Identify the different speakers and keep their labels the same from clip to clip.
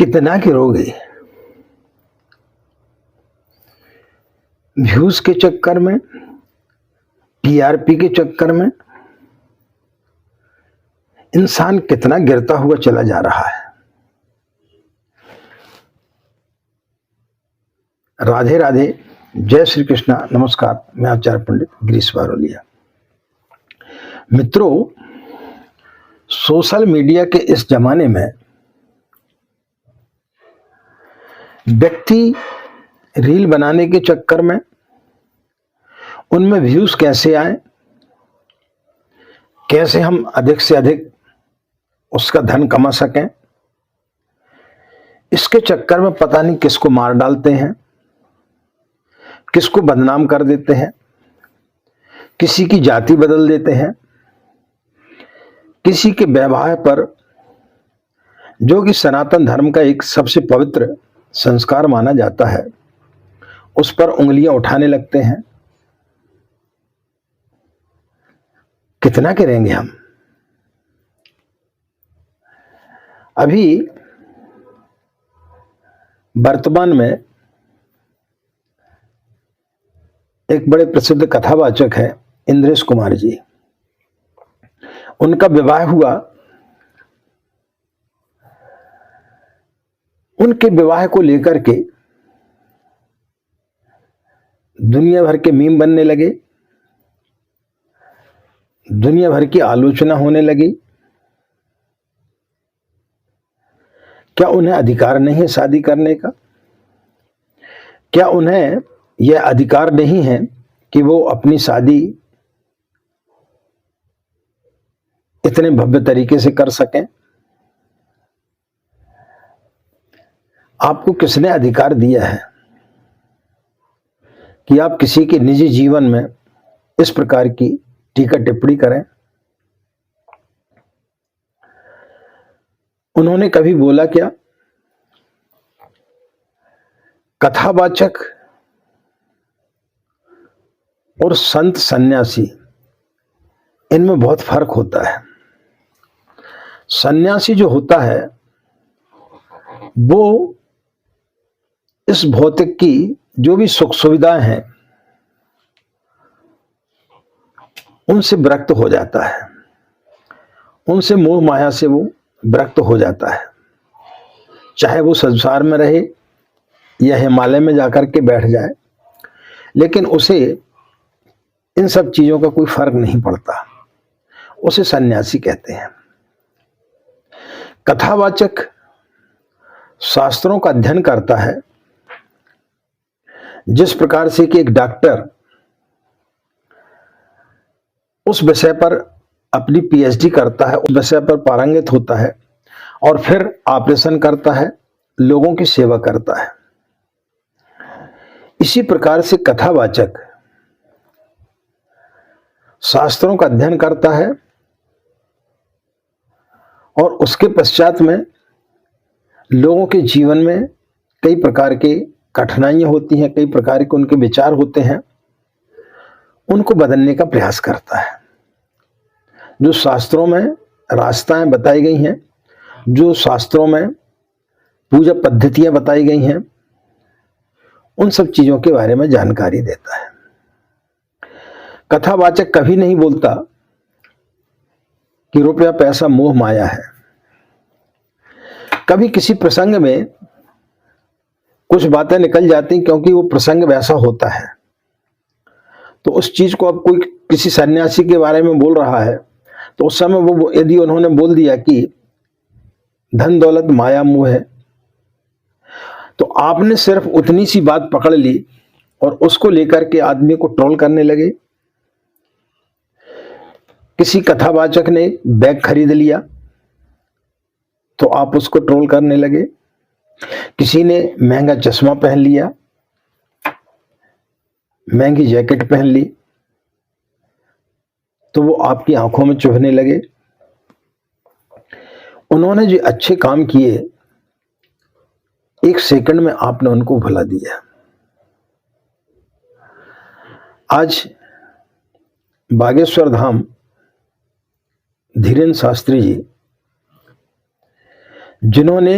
Speaker 1: कितना गिरोगे? व्यूज के चक्कर में, टीआरपी के चक्कर में इंसान कितना गिरता हुआ चला जा रहा है। राधे राधे, जय श्री कृष्णा, नमस्कार। मैं आचार्य पंडित गिरीश बारोलिया। मित्रों, सोशल मीडिया के इस जमाने में व्यक्ति रील बनाने के चक्कर में उनमें व्यूज कैसे आए, कैसे हम अधिक से अधिक उसका धन कमा सकें, इसके चक्कर में पता नहीं किसको मार डालते हैं, किसको बदनाम कर देते हैं, किसी की जाति बदल देते हैं, किसी के व्यवहार पर, जो कि सनातन धर्म का एक सबसे पवित्र संस्कार माना जाता है, उस पर उंगलियां उठाने लगते हैं। कितना करेंगे हम? अभी वर्तमान में एक बड़े प्रसिद्ध कथावाचक है इंद्रेश कुमार जी। उनका विवाह हुआ। उनके विवाह को लेकर के दुनिया भर के मीम बनने लगे, दुनिया भर की आलोचना होने लगी। क्या उन्हें अधिकार नहीं है शादी करने का? क्या उन्हें यह अधिकार नहीं है कि वो अपनी शादी इतने भव्य तरीके से कर सकें? आपको किसने अधिकार दिया है कि आप किसी के निजी जीवन में इस प्रकार की टीका टिप्पणी करें? उन्होंने कभी बोला क्या? कथावाचक और संत सन्यासी, इनमें बहुत फर्क होता है। सन्यासी जो होता है वो इस भौतिक की जो भी सुख सुविधाएं हैं उनसे विरक्त हो जाता है, उनसे मोह माया से वो विरक्त हो जाता है। चाहे वो संसार में रहे या हिमालय में जाकर के बैठ जाए, लेकिन उसे इन सब चीजों का कोई फर्क नहीं पड़ता। उसे सन्यासी कहते हैं। कथावाचक शास्त्रों का अध्ययन करता है, जिस प्रकार से कि एक डॉक्टर उस विषय पर अपनी पीएचडी करता है, उस विषय पर पारंगत होता है और फिर ऑपरेशन करता है, लोगों की सेवा करता है। इसी प्रकार से कथावाचक शास्त्रों का अध्ययन करता है और उसके पश्चात में लोगों के जीवन में कई प्रकार के कठिनाइयां होती हैं, कई प्रकार के उनके विचार होते हैं, उनको बदलने का प्रयास करता है। जो शास्त्रों में रास्ताएं बताई गई हैं, जो शास्त्रों में पूजा पद्धतियां बताई गई हैं, उन सब चीजों के बारे में जानकारी देता है। कथावाचक कभी नहीं बोलता कि रुपया पैसा मोह माया है। कभी किसी प्रसंग में कुछ बातें निकल जाती, क्योंकि वो प्रसंग वैसा होता है। तो उस चीज को अब कोई किसी सन्यासी के बारे में बोल रहा है, तो उस समय वो यदि उन्होंने बोल दिया कि धन दौलत माया मोह है, तो आपने सिर्फ उतनी सी बात पकड़ ली और उसको लेकर के आदमी को ट्रोल करने लगे। किसी कथावाचक ने बैग खरीद लिया तो आप उसको ट्रोल करने लगे। किसी ने महंगा चश्मा पहन लिया, महंगी जैकेट पहन ली, तो वो आपकी आंखों में चुभने लगे। उन्होंने जो अच्छे काम किए, एक सेकंड में आपने उनको भुला दिया। आज बागेश्वर धाम धीरेन्द्र शास्त्री जी, जिन्होंने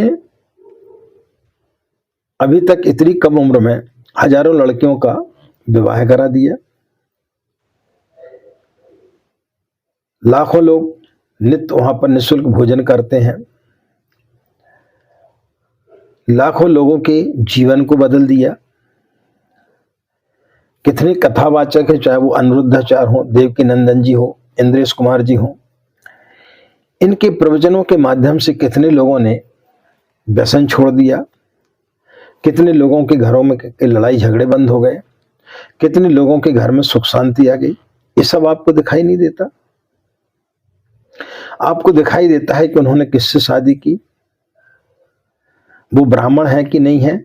Speaker 1: अभी तक इतनी कम उम्र में हजारों लड़कियों का विवाह करा दिया। लाखों लोग नित्य वहां पर निःशुल्क भोजन करते हैं। लाखों लोगों के जीवन को बदल दिया। कितने कथावाचक है, चाहे वो अनिरुद्धाचार्य हो, देवकी नंदन जी हो, इंद्रेश कुमार जी हो, इनके प्रवचनों के माध्यम से कितने लोगों ने व्यसन छोड़ दिया, कितने लोगों के घरों में के लड़ाई झगड़े बंद हो गए, कितने लोगों के घर में सुख शांति आ गई। ये सब आपको दिखाई नहीं देता। आपको दिखाई देता है कि उन्होंने किससे शादी की, वो ब्राह्मण है कि नहीं है,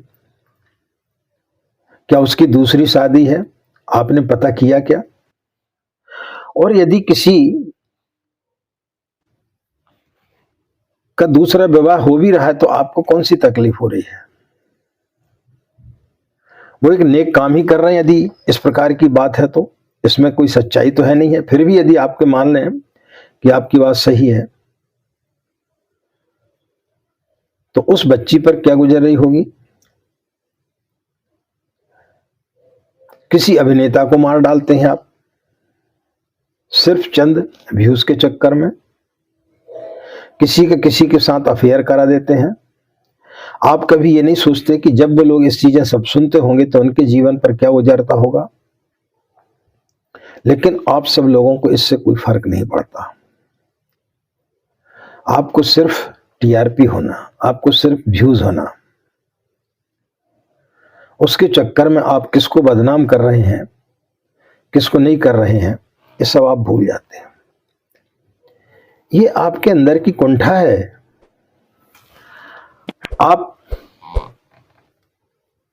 Speaker 1: क्या उसकी दूसरी शादी है, आपने पता किया क्या? और यदि किसी का दूसरा विवाह हो भी रहा है तो आपको कौन सी तकलीफ हो रही है? वो एक नेक काम ही कर रहे हैं। यदि इस प्रकार की बात है तो इसमें कोई सच्चाई तो है नहीं है। फिर भी यदि आपके मान लें कि आपकी बात सही है तो उस बच्ची पर क्या गुजर रही होगी? किसी अभिनेता को मार डालते हैं आप सिर्फ चंद व्यूज के चक्कर में। किसी के साथ अफेयर करा देते हैं। आप कभी ये नहीं सोचते कि जब वो लोग इस चीजें सब सुनते होंगे तो उनके जीवन पर क्या गुजरता होगा? लेकिन आप सब लोगों को इससे कोई फर्क नहीं पड़ता। आपको सिर्फ टीआरपी होना, आपको सिर्फ व्यूज होना, उसके चक्कर में आप किसको बदनाम कर रहे हैं, किसको नहीं कर रहे हैं, ये सब आप भूल जाते हैं। ये आपके अंदर की कुंठा है। आप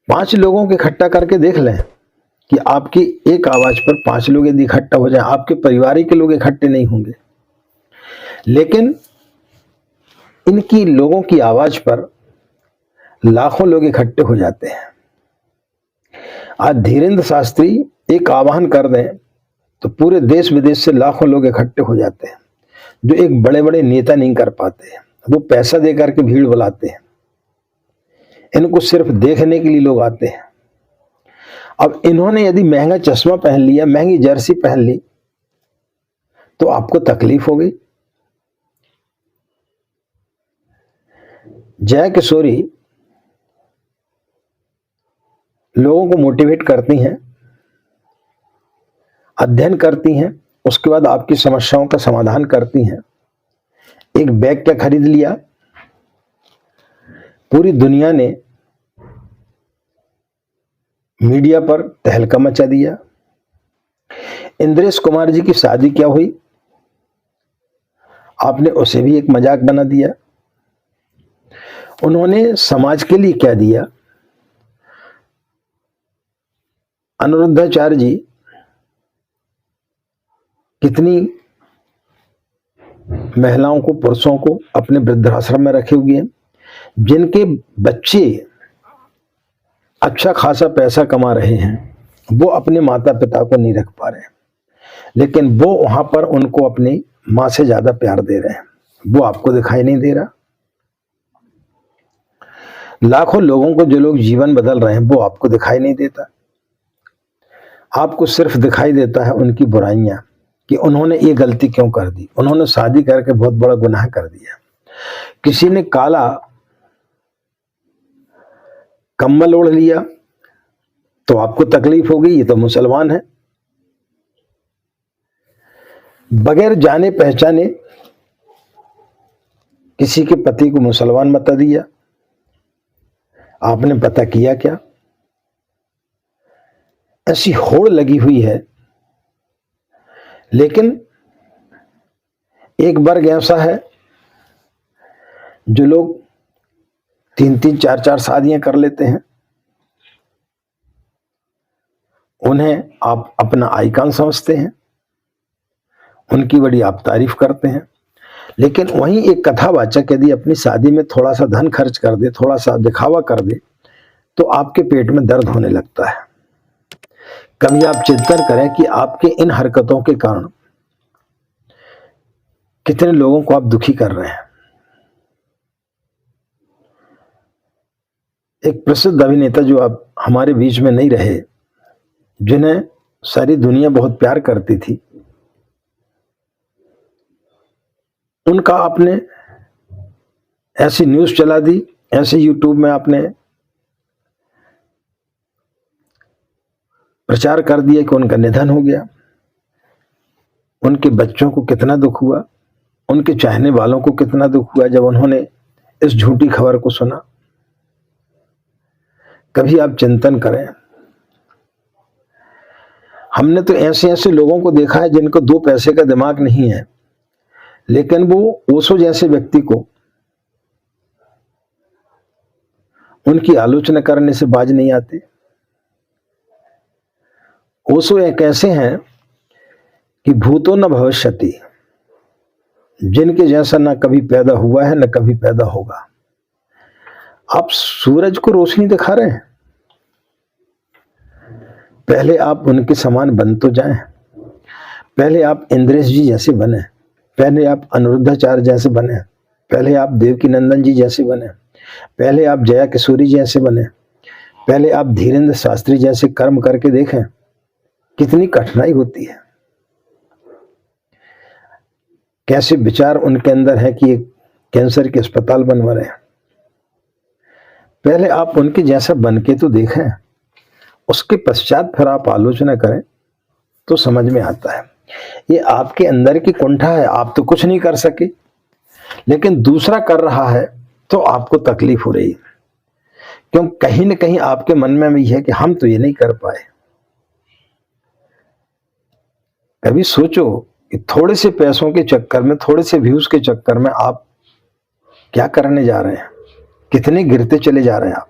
Speaker 1: 5 लोगों को इकट्ठा करके देख लें कि आपकी एक आवाज पर 5 लोग यदि इकट्ठा हो जाए, आपके परिवार के लोग इकट्ठे नहीं होंगे, लेकिन इनकी लोगों की आवाज पर लाखों लोग इकट्ठे हो जाते हैं। आज धीरेन्द्र शास्त्री एक आह्वान कर दें तो पूरे देश विदेश से लाखों लोग इकट्ठे हो जाते हैं, जो एक बड़े बड़े नेता नहीं कर पाते। वो पैसा देकर के भीड़ बुलाते हैं, इनको सिर्फ देखने के लिए लोग आते हैं। अब इन्होंने यदि महंगा चश्मा पहन लिया, महंगी जर्सी पहन ली, तो आपको तकलीफ हो गई। जया किशोरी लोगों को मोटिवेट करती हैं, अध्ययन करती हैं, उसके बाद आपकी समस्याओं का समाधान करती हैं। एक बैग क्या खरीद लिया, पूरी दुनिया ने मीडिया पर तहलका मचा दिया। इंद्रेश कुमार जी की शादी क्या हुई, आपने उसे भी एक मजाक बना दिया। उन्होंने समाज के लिए क्या दिया? अनिरुद्धाचार्य जी कितनी महिलाओं को, पुरुषों को अपने वृद्धाश्रम में रखे हुए हैं, जिनके बच्चे अच्छा खासा पैसा कमा रहे हैं, वो अपने माता पिता को नहीं रख पा रहे हैं, लेकिन वो वहां पर उनको अपनी मां से ज्यादा प्यार दे रहे हैं। वो आपको दिखाई नहीं दे रहा। लाखों लोगों को जो लोग जीवन बदल रहे हैं, वो आपको दिखाई नहीं देता। आपको सिर्फ दिखाई देता है उनकी बुराइयां, कि उन्होंने ये गलती क्यों कर दी, उन्होंने शादी करके बहुत बड़ा गुनाह कर दिया। किसी ने काला कम्बल ओढ़ लिया तो आपको तकलीफ हो गई, ये तो मुसलमान है। बगैर जाने पहचाने किसी के पति को मुसलमान बता दिया, आपने पता किया क्या? ऐसी होड़ लगी हुई है। लेकिन एक वर्ग ऐसा है जो लोग 3-3, 4-4 शादियां कर लेते हैं। उन्हें आप अपना आइकॉन समझते हैं, उनकी बड़ी आप तारीफ करते हैं। लेकिन वहीं एक कथावाचक यदि अपनी शादी में थोड़ा सा धन खर्च कर दे, थोड़ा सा दिखावा कर दे, तो आपके पेट में दर्द होने लगता है। कभी आप चिंतन करें कि आपके इन हरकतों के कारण कितने लोगों को आप दुखी कर रहे हैं। एक प्रसिद्ध अभिनेता जो अब हमारे बीच में नहीं रहे, जिन्हें सारी दुनिया बहुत प्यार करती थी, उनका आपने ऐसी न्यूज़ चला दी, ऐसे यूट्यूब में आपने प्रचार कर दिया कि उनका निधन हो गया। उनके बच्चों को कितना दुख हुआ, उनके चाहने वालों को कितना दुख हुआ जब उन्होंने इस झूठी खबर को सुना। कभी आप चिंतन करें, हमने तो ऐसे ऐसे लोगों को देखा है जिनको 2 पैसे का दिमाग नहीं है, लेकिन वो ओशो जैसे व्यक्ति को उनकी आलोचना करने से बाज नहीं आते। ओशो एक ऐसे हैं कि भूतो न भविष्यति, जिनके जैसा ना कभी पैदा हुआ है न कभी पैदा होगा। आप सूरज को रोशनी दिखा रहे हैं, पहले आप उनके समान बन तो जाएं। पहले आप इंद्रेश जी जैसे बने, पहले आप अनिरुद्धाचार्य जैसे बने, पहले आप देवकी नंदन जी जैसे बने, पहले आप जया किशोरी जैसे बने, पहले आप धीरेन्द्र शास्त्री जैसे कर्म करके देखें। कितनी कठिनाई होती है, कैसे विचार उनके अंदर है कि एक कैंसर के अस्पताल बनवा रहे हैं। पहले आप उनके जैसा बन के तो देखें, उसके पश्चात फिर आप आलोचना करें तो समझ में आता है। ये आपके अंदर की कुंठा है, आप तो कुछ नहीं कर सके, लेकिन दूसरा कर रहा है तो आपको तकलीफ हो रही है, क्यों कहीं ना कहीं आपके मन में भी है कि हम तो ये नहीं कर पाए। कभी सोचो कि थोड़े से पैसों के चक्कर में, थोड़े से व्यूज के चक्कर में आप क्या करने जा रहे हैं, कितने गिरते चले जा रहे हैं आप।